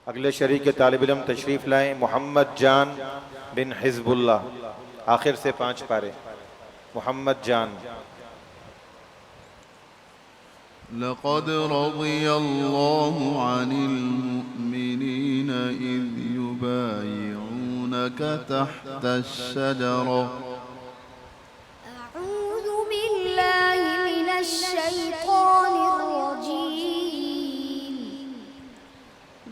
अगले शरीक तालिब इल्म तशरीफ़ लाएँ मोहम्मद जान बिन हिज़्बुल्लाह, आखिर से 5 पारे। मोहम्मद जान। लक़द रज़ियल्लाहु अनिल मुअ्मिनीना इज़ युबायिऊनका तहतश शजरा। अऊज़ु बिल्लाहि मिनश शैतानिर रजीम।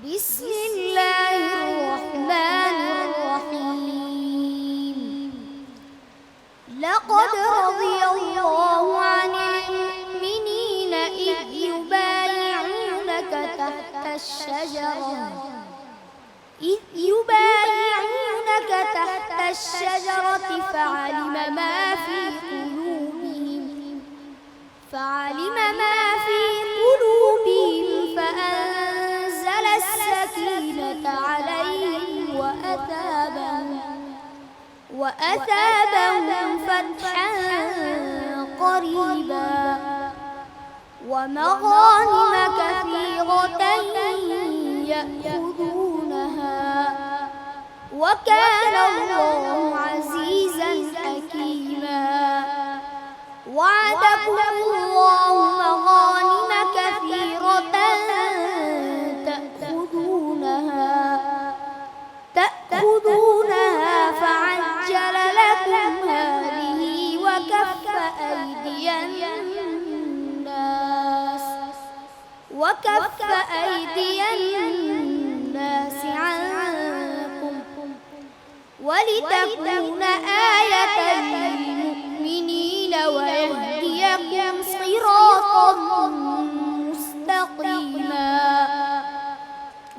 बिस्मिल्लाहिर रहमानिर रहीम। लक़द रज़ियल्लाहु अनिल मुअ्मिनीना इज़ युबायिऊनका तहतश शजरा فعلم ما في قلوبهم فأنزل السكينة عليهم وأثابهم فتحا قريبا ومغانم كثيرة يأخذونها وكان الله عزيزا حكيما. وعدكم الله مغانم كثيرة تأخذونها فعجل لكم هذه وكف أيدي الناس عنكم ولتكون آية للمؤمنين ويهديكم صراطا مستقيما.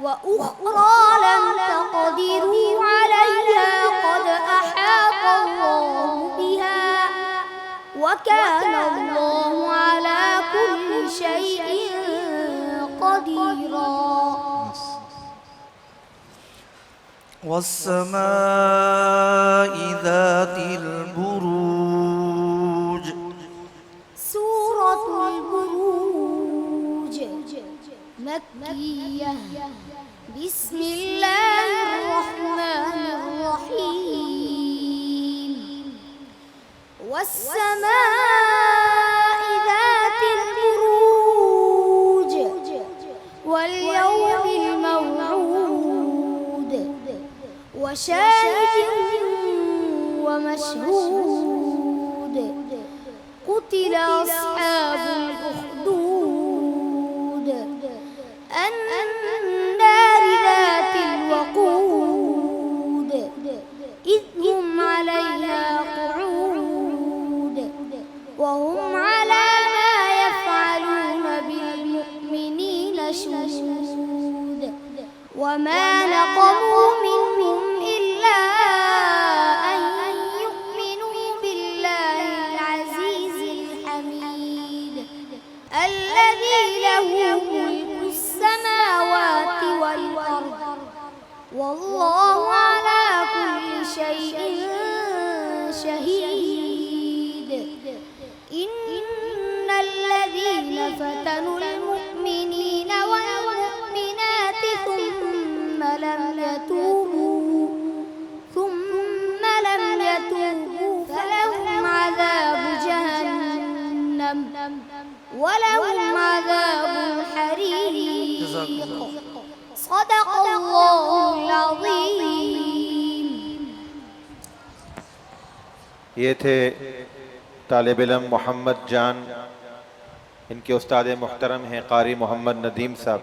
وأخرى لم تقدروا عليها قد أحاط الله بها وكان الله على كل شيء قديرا. والسماء ذات البروج. سورة البروج مكية. بسم الله الرحمن الرحيم. والسماء ذات البروج واليوم الموعود وشاهد ومشهود. قتل أصحاب الأخدود النار ذات الوقود إذ هم عليها قعود وهم على ما يفعلون بالمؤمنين شهود. وما نقموا منهم إلا أن يؤمنوا بالله العزيز الحميد الذي له ملك السماوات والأرض والله على كل شيء شهيد. إن الذين فتنوا المؤمنين والمؤمنات ثم لم يتوبوا فلهم عذاب جهنم ولهم عذاب الحريق. صدق الله العظيم. ये थे तालिब इल्म मोहम्मद जान, इनके उस्ताद मुहतरम हैं कारी मोहम्मद नदीम साहब।